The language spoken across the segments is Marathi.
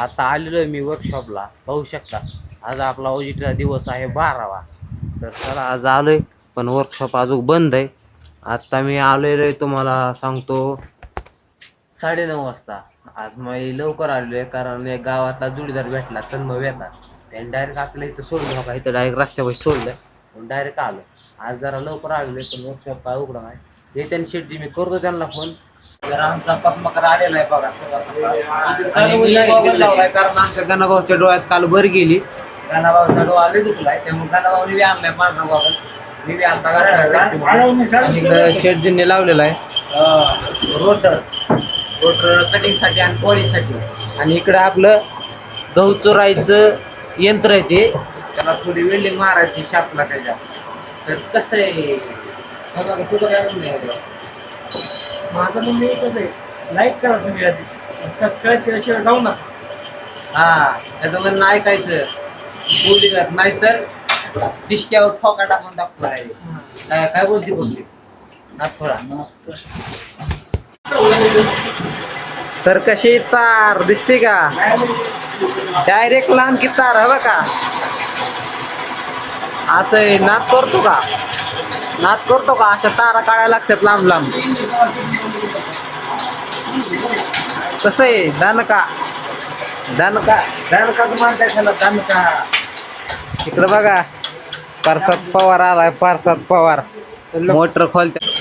आता आलेलो आहे मी वर्कशॉपला, पाहू शकता. आज आपला ओजीचा दिवस आहे 12वा. तर चला आज आलोय, पण वर्कशॉप अजून बंद आहे. आता मी आलेलो आहे तुम्हाला सांगतो 9:30 वाजता. आज मी लवकर आलेलो आहे कारण एक गावातला जोडीदार भेटला तन्मय येतात. त्याने डायरेक्ट आपल्या इथं सोडलं का, इथं डायरेक्ट रस्त्यापाशी सोडलं, डायरेक्ट आलो. आज जरा लवकर आलेलो आहे, पण वर्कशॉप काय उघडा नाही. हे त्यांनी शेटजी मी करतो त्यांना फोन. तर आमचा पकमकर आलेला आहे बघा लावलाय, कारण आमच्या गणाभाऊच्या डोळ्यात काल भर गेली. गणाभाऊचा डोळा लई दुखलाय, त्यामुळे गणाभाऊने बी आणलाय पांढरा गॉगल. मी बी आता शेटजींनी लावलेला आहे रोटर कटिंगसाठी आणि पॉलिशसाठी. आणि इकडं आपलं गहू चोरायचं यंत्र आहे, ते त्याला थोडी वेल्डिंग मारायची शापला त्याच्या. तर कसं आहे माझं म्हणणं एकच आहे, लाईक करा तुम्ही आधी, सबस्क्राईब केल्याशिवाय जाऊ ना. हा, त्याचं म्हणणं ऐकायचं, बोलली जात नाही तर डिस्क्यावर ठोका टाकून दाखवला आहे. काय बोलते बोलली थोडा. तर कशी तार दिसते का, डायरेक्ट लांब की तार हवं का. असं नाद करतो का अशा तारा काढायला लागतात लांब लांब. कसं आहे दणका मानताय त्याला दणका. इकडं बघा पारसात पवार आलाय, पारसात पवार मोटर खोलत्या.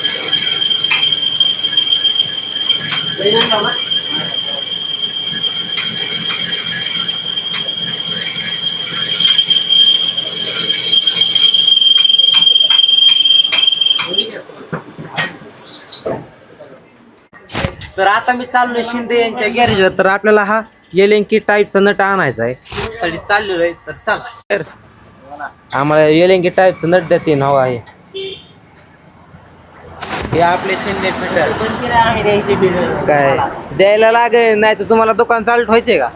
तर आता मी चाललोय शिंदे यांच्या गॅरेजवर. तर आपल्याला हा येलेंकी टाईपचा नट आणायचा आहे, साठी चाललेलो आहे. तर चला, तर आम्हाला येलेंकी टाईपचा नट देते हवा आहे. हे आपले शिंदे फिटर काय द्यायला लागेल, नाही तर तुम्हाला दुकान चालू ठेवायचे का.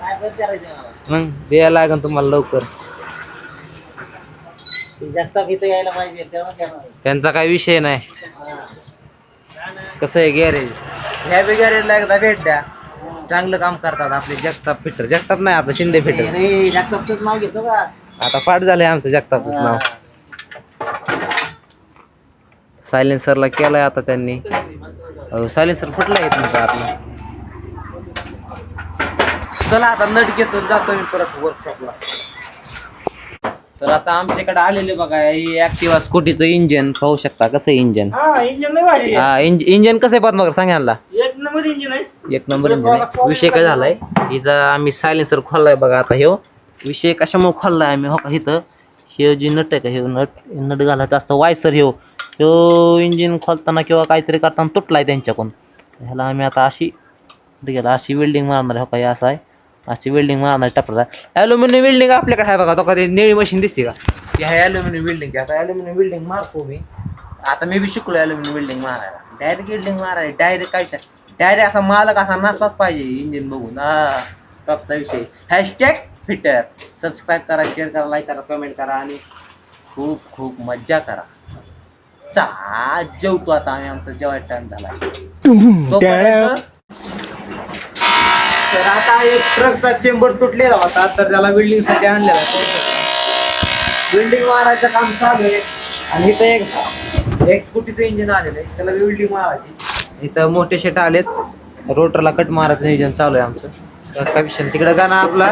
मग द्यायला लागेल तुम्हाला लवकर. यायला पाहिजे, त्यांचा काही विषय नाही. कसं आहे गॅरेज, ह्या बी गॅरेजला एकदा भेट द्या, चांगलं काम करतात आपले जगताप फिटर. जगताप नाही, आपलं शिंदे फिटर. जगतापचंच नाव घेतो का आता पाठ झालंय आमचं जगतापच नाव. सायलेन्सरला केलाय आता त्यांनी. सायलेन्सर फुटलाय तुमचा आता. चला आता नट घेतो, जातो मी परत वर्कशॉपला. तर आता आमच्याकडे आलेले बघा ऍक्टिवा स्कूटीचं इंजन, पाहू शकता कसं इंजन. हा इंजन कसं आहे पद्माकर सांगायला. एक नंबर इंजिन आहे, एक नंबर इंजिन आहे. विषय काय झालाय, हिचा आम्ही सायलेन्सर खोललाय बघा. आता ह्यो विषय कशामुळे खोललाय आम्ही, हो का इथं हे जी नट आहे का, हे नट घालायचं असतं वायसर. ह्यो इंजिन खोलताना किंवा काहीतरी करताना तुटलाय त्यांच्याकडून. ह्याला आम्ही आता अशी वेल्डिंग मारणार आहे. हो का असं आहे, अशी वेल्डिंग मारणार टपरा. ॲल्युमिनियम वेल्डिंग आपल्याकडे आहे बघा, तो का ते निळी मशीन दिसते का, ती आहे ॲल्युमिनियम वेल्डिंग. आता ॲल्युमिनियम वेल्डिंग मारतो मी. आता मी बी शिकलो ॲल्युमिनियम वेल्डिंग मारायला. डायरेक्ट वेल्डिंग मारायला डायरेक्ट काय डायरेक्ट असा मालक असा नाचलाच पाहिजे इंजिन बघून. हा टॉपचा विषय. Hashtag fitter. सबस्क्राईब करा, शेअर करा, लाईक करा, कमेंट करा आणि खूप खूप मज्जा करा. जेवतो आता आम्ही, आमचा जेवायचा टाइम झाला. तर आता एक ट्रकचा चेंबर तुटलेला होता, तर त्याला वेल्डिंग साठी आणलेला. वेल्डिंग मारायचं काम चालू आहे. आणि इथं एक स्कूटीचं इंजिन आलेलं आहे, त्याला वेल्डिंग मारायची. इथं मोठे शेट आलेत, रोटरला कट मारायचं इंजिन चालू आहे आमचं. तर काय विषय तिकडे गाणं आपला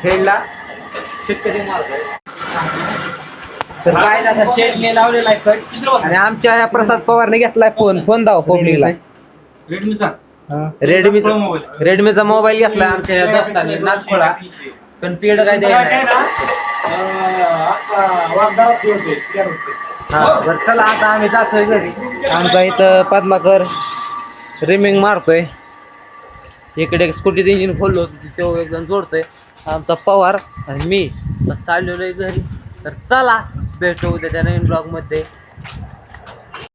हेडला शेतकरी मारतोय. तर काय झालं, शेटने लावलेला आहे कट. आणि आमच्या ह्या प्रसाद पवारने घेतलाय फोन दाव पब्लिकला. रेडमीचा मोबाईल घेतलाय आमच्या या दोस्ताने नाचखोळा. पण पेड काय द्यायला. हा बरं चला आता आम्ही जातोय घरी. आमचा इथं पद्माकर रिमिंग मारतोय. इकडे स्कूटीचं इंजिन खोललो होतं, तो एक जण जोडतोय. आमचा पवार आणि मी चाललेलो आहे घरी. तर चला भेटू उद्या त्या नवीन ब्लॉग मध्ये.